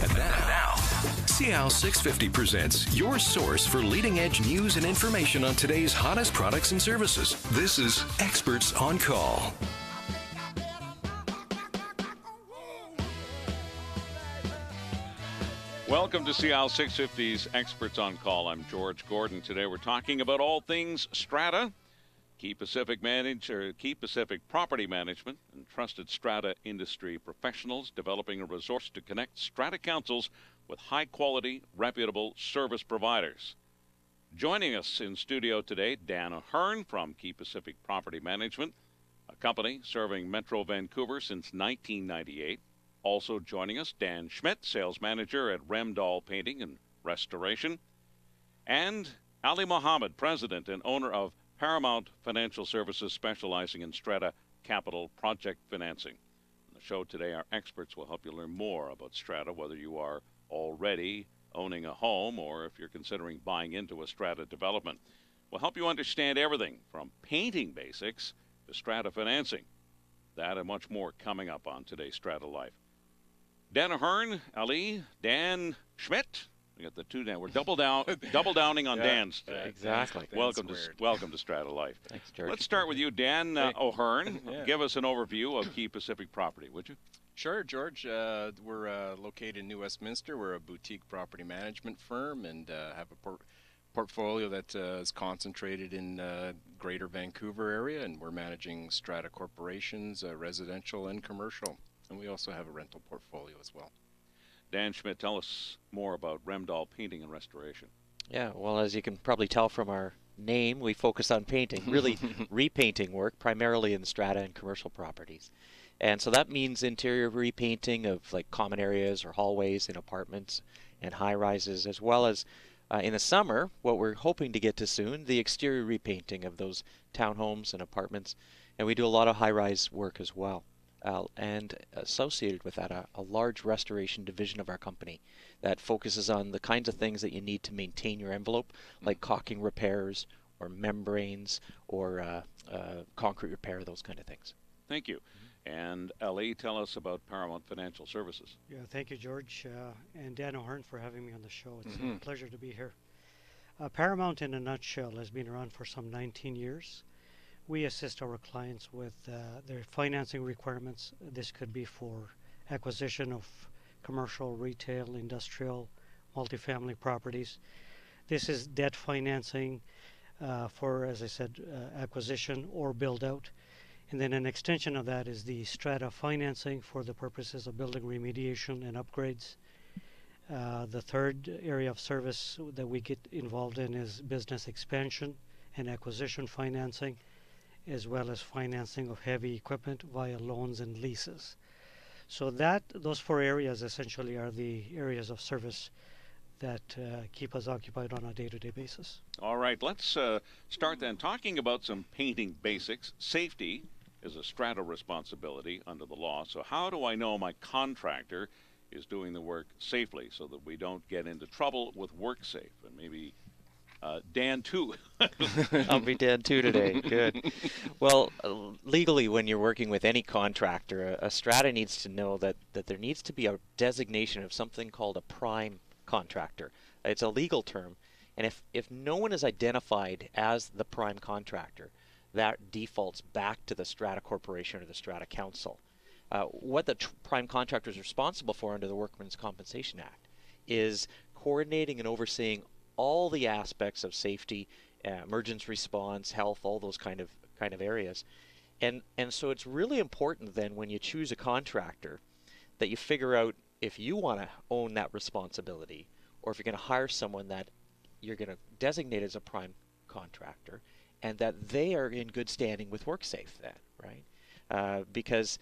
And now, CL 650 presents your source for leading-edge news and information on today's hottest products and services. This is Experts on Call. Welcome to CL 650's Experts on Call. I'm George Gordon. Today we're talking about all things Strata, Key Pacific Property Management, and trusted Strata industry professionals developing a resource to connect Strata councils with high-quality, reputable service providers. Joining us in studio today, Dan O'Hearn from Key Pacific Property Management, a company serving Metro Vancouver since 1998. Also joining us, Dan Schmidt, sales manager at Remdahl Painting and Restoration, and Ali Mohammed, president and owner of Paramount Financial Services, specializing in Strata Capital Project Financing. On the show today, our experts will help you learn more about Strata, whether you are already owning a home or if you're considering buying into a Strata development. We'll help you understand everything from painting basics to Strata financing. That and much more coming up on today's StrataLife. Dan O'Hearn, Ali, Dan Schmidt. We got the two Dan. We're double downing on Dan's today. Exactly. Welcome to StrataLife. Thanks, George. Let's start with you, Dan O'Hearn. Give us an overview of Key Pacific Property, would you? Sure, George. We're located in New Westminster. We're a boutique property management firm and have a portfolio that is concentrated in Greater Vancouver area, and we're managing Strata corporations, residential and commercial. And we also have a rental portfolio as well. Dan Schmidt, tell us more about Remdahl Painting and Restoration. Yeah, well, as you can probably tell from our name, we focus on painting, really repainting work, primarily in strata and commercial properties. And so that means interior repainting of like common areas or hallways in apartments and high-rises, as well as in the summer, what we're hoping to get to soon, the exterior repainting of those townhomes and apartments. And we do a lot of high-rise work as well. And associated with that, a large restoration division of our company that focuses on the kinds of things that you need to maintain your envelope, like caulking repairs or membranes or concrete repair, those kind of things. Thank you. And Ali, tell us about Paramount Financial Services. Yeah, thank you, George, and Dan O'Hearn for having me on the show. It's a pleasure to be here. Paramount, in a nutshell, has been around for some 19 years. We assist our clients with their financing requirements. This could be for acquisition of commercial, retail, industrial, multifamily properties. This is debt financing for, as I said, acquisition or build out. And then an extension of that is the strata financing for the purposes of building remediation and upgrades. The third area of service that we get involved in is business expansion and acquisition financing, as well as financing of heavy equipment via loans and leases. So those four areas essentially are the areas of service that keep us occupied on a day-to-day basis. All right, let's start then talking about some painting basics. Safety is a Strata responsibility under the law. So how do I know my contractor is doing the work safely so that we don't get into trouble with WorkSafe? And maybe Dan, too. I'll be Dan, too, today. Good. Well, legally, when you're working with any contractor, a strata needs to know that there needs to be a designation of something called a prime contractor. It's a legal term. And if no one is identified as the prime contractor, that defaults back to the Strata Corporation or the Strata Council. What the prime contractor is responsible for under the Workmen's Compensation Act is coordinating and overseeing all the aspects of safety, emergency response, health, all those kind of areas. And so it's really important then when you choose a contractor that you figure out if you want to own that responsibility or if you're going to hire someone that you're going to designate as a prime contractor and that they are in good standing with WorkSafe then, right? Because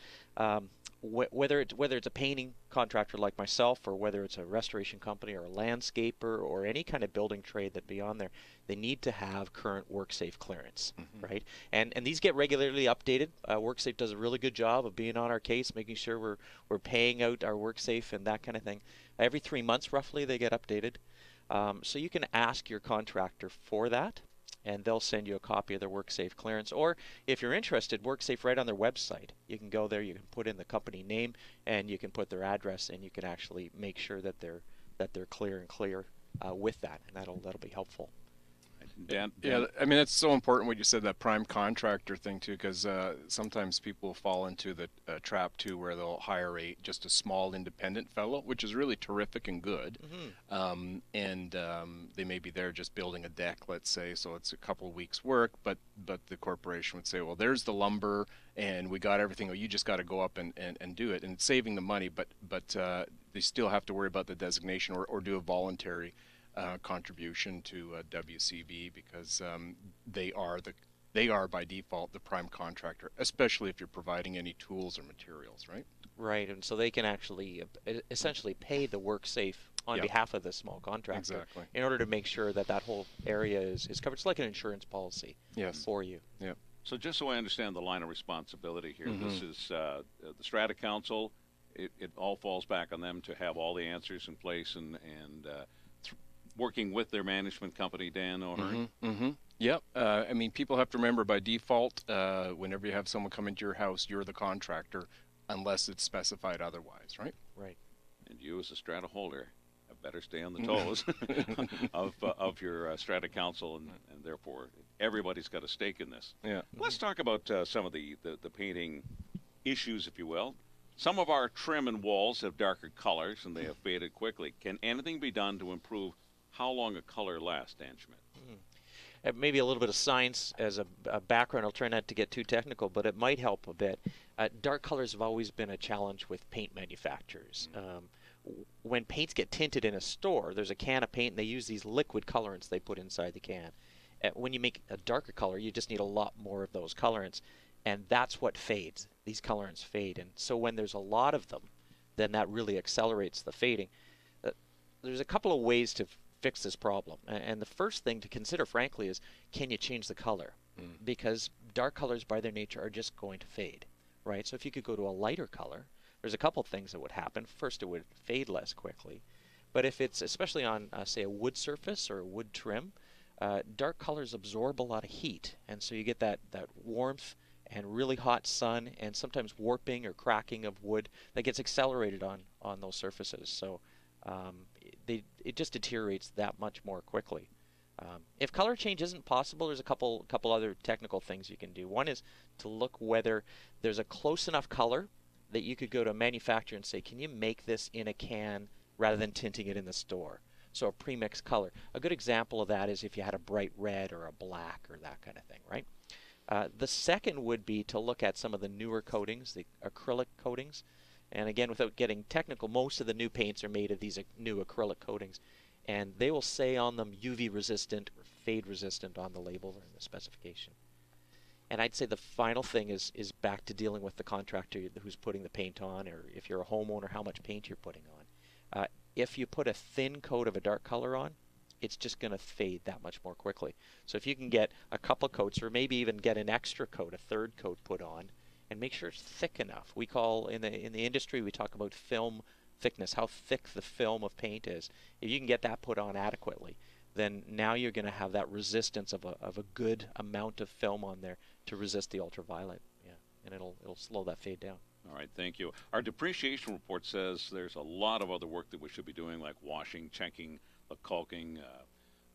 whether it's a painting contractor like myself or whether it's a restoration company or a landscaper or any kind of building trade that be on there, they need to have current WorkSafe clearance, right? And these get regularly updated. WorkSafe does a really good job of being on our case, making sure we're paying out our WorkSafe and that kind of thing. Every 3 months roughly they get updated. So you can ask your contractor for that. and they'll send you a copy of their WorkSafe clearance. Or if you're interested, WorkSafe right on their website. You can go there, you can put in the company name, and you can put their address, and you can actually make sure that they're clear with that, and that'll be helpful. Dan? Yeah, I mean, that's so important what you said, that prime contractor thing too, because sometimes people fall into the trap too, where they'll hire just a small independent fellow, which is really terrific and good. They may be there just building a deck, let's say, so it's a couple of weeks work, but the corporation would say, well, there's the lumber and we got everything, you just got to go up and do it, and it's saving the money, but they still have to worry about the designation or do a voluntary contribution to WCB, because they are by default the prime contractor, especially if you're providing any tools or materials, right? Right, and so they can actually essentially pay the WorkSafe on behalf of the small contractor in order to make sure that whole area is covered. It's like an insurance policy for you. Yeah. So just so I understand the line of responsibility here, this is the Strata Council. It all falls back on them to have all the answers in place and working with their management company, Dan O'Hearn. Yep. I mean, people have to remember by default, whenever you have someone come into your house, you're the contractor, unless it's specified otherwise, right? Right. And you, as a Strata holder, have better stay on the toes of your Strata Council, and therefore everybody's got a stake in this. Yeah. Let's talk about some of the painting issues, if you will. Some of our trim and walls have darker colors, and they have faded quickly. Can anything be done to improve how long a color lasts, Dan Schmidt? Maybe a little bit of science as a background. I'll try not to get too technical, but it might help a bit. Dark colors have always been a challenge with paint manufacturers. When paints get tinted in a store, there's a can of paint, and they use these liquid colorants they put inside the can. When you make a darker color, you just need a lot more of those colorants, and that's what fades. These colorants fade, and so when there's a lot of them, then that really accelerates the fading. There's a couple of ways to fix this problem, and the first thing to consider, frankly, is can you change the color? Because dark colors by their nature are just going to fade, right? So if you could go to a lighter color, there's a couple things that would happen. First, it would fade less quickly, but if it's especially on say a wood surface or a wood trim, dark colors absorb a lot of heat, and so you get that warmth and really hot sun, and sometimes warping or cracking of wood that gets accelerated on those surfaces. So it just deteriorates that much more quickly. If color change isn't possible, there's a couple other technical things you can do. One is to look whether there's a close enough color that you could go to a manufacturer and say, can you make this in a can rather than tinting it in the store? So a premixed color. A good example of that is if you had a bright red or a black or that kind of thing, right? The second would be to look at some of the newer coatings, the acrylic coatings. And again, without getting technical, most of the new paints are made of these new acrylic coatings. And they will say on them UV resistant or fade resistant on the label or in the specification. And I'd say the final thing is back to dealing with the contractor who's putting the paint on, or if you're a homeowner, how much paint you're putting on. If you put a thin coat of a dark color on, it's just going to fade that much more quickly. So if you can get a couple coats, or maybe even get an extra coat, a third coat put on, and make sure it's thick enough. We call in the industry, we talk about film thickness, how thick the film of paint is. If you can get that put on adequately, then now you're going to have that resistance of a good amount of film on there to resist the ultraviolet. Yeah, and it'll slow that fade down. All right, thank you. Our depreciation report says there's a lot of other work that we should be doing, like washing, checking, caulking,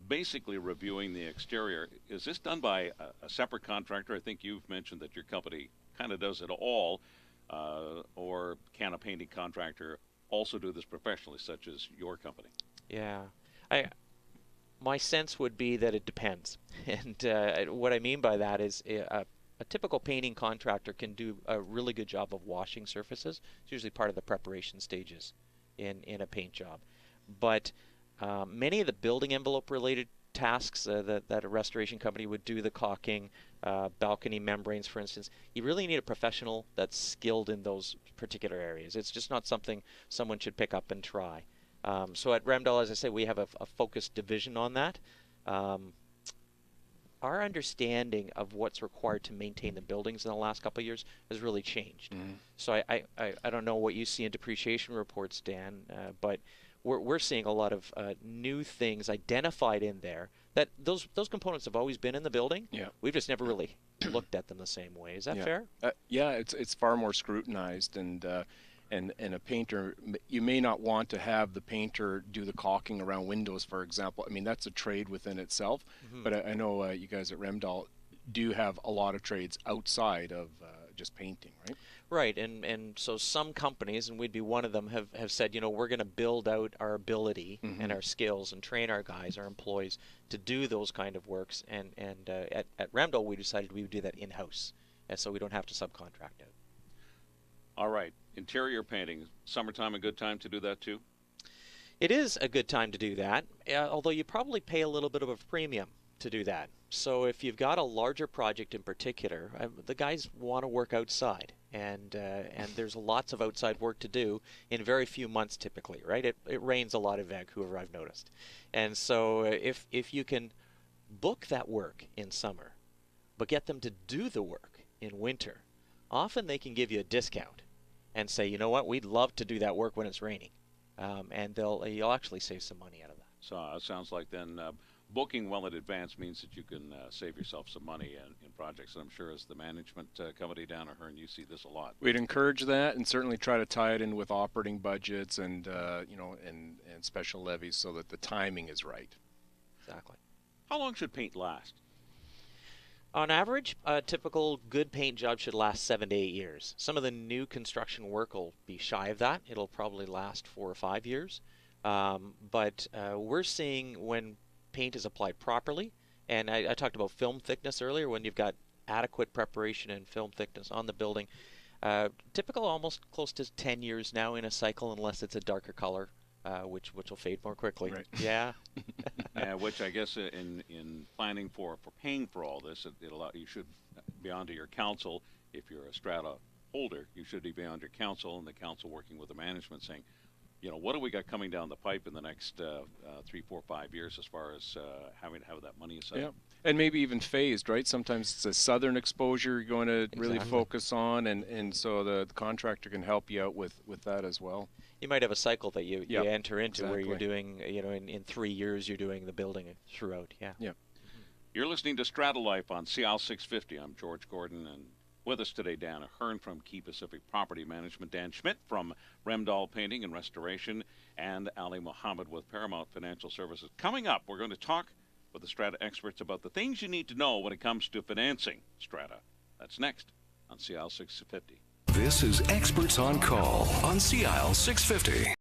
basically reviewing the exterior. Is this done by a separate contractor? I think you've mentioned that your company kind of does it all, or can a painting contractor also do this professionally, such as your company? Yeah, my sense would be that it depends. And what I mean by that is a typical painting contractor can do a really good job of washing surfaces. It's usually part of the preparation stages in a paint job. But many of the building envelope related tasks that a restoration company would do, the caulking, balcony membranes, for instance, you really need a professional that's skilled in those particular areas. It's just not something someone should pick up and try. So at Remdahl, as I say, we have a focused division on that. Our understanding of what's required to maintain the buildings in the last couple of years has really changed. So I don't know what you see in depreciation reports, Dan, but we're seeing a lot of new things identified in there that those components have always been in the building. Yeah. We've just never really looked at them the same way. Is that fair? Yeah, it's far more scrutinized, and a painter, you may not want to have the painter do the caulking around windows, for example. I mean, that's a trade within itself. But I know you guys at Remdahl do have a lot of trades outside of just painting, right? Right, and so some companies, and we'd be one of them, have said, we're going to build out our ability and our skills and train our guys, our employees, to do those kind of works. And at Remdahl, we decided we would do that in-house, and so we don't have to subcontract out. All right, interior painting, summertime a good time to do that too? It is a good time to do that, although you probably pay a little bit of a premium to do that. So if you've got a larger project in particular, the guys want to work outside, and there's lots of outside work to do in very few months typically, right? It rains a lot in Vancouver, I've noticed. And so if you can book that work in summer, but get them to do the work in winter, often they can give you a discount and say, you know what, we'd love to do that work when it's raining. And you'll actually save some money out of that. So it sounds like then booking well in advance means that you can save yourself some money in projects. And I'm sure as the management company down at Hearn, you see this a lot. We'd encourage that, and certainly try to tie it in with operating budgets and and special levies so that the timing is right. Exactly. How long should paint last? On average, a typical good paint job should last 7 to 8 years. Some of the new construction work will be shy of that. It'll probably last 4 or 5 years. But we're seeing when paint is applied properly, and I talked about film thickness earlier, when you've got adequate preparation and film thickness on the building, typical almost close to 10 years now in a cycle, unless it's a darker color, which will fade more quickly. Right. Yeah. Yeah, which I guess in planning for paying for all this, you should be onto your council. If you're a strata holder, you should be on your council, and the council working with the management saying, what do we got coming down the pipe in the next 3, 4, 5 years as far as having to have that money aside? Yeah, and maybe even phased, right? Sometimes it's a southern exposure you're going to really focus on, and so the contractor can help you out with that as well. You might have a cycle that you enter into where you're exactly. doing, in 3 years you're doing the building throughout. Yeah. Yeah. You're listening to StrataLife on CL 650. I'm George Gordon, and with us today, Dan Ahern from Key Pacific Property Management, Dan Schmidt from Remdahl Painting and Restoration, and Ali Mohammed with Paramount Financial Services. Coming up, we're going to talk with the Strata experts about the things you need to know when it comes to financing Strata. That's next on CL 650. This is Experts on Call on CL 650.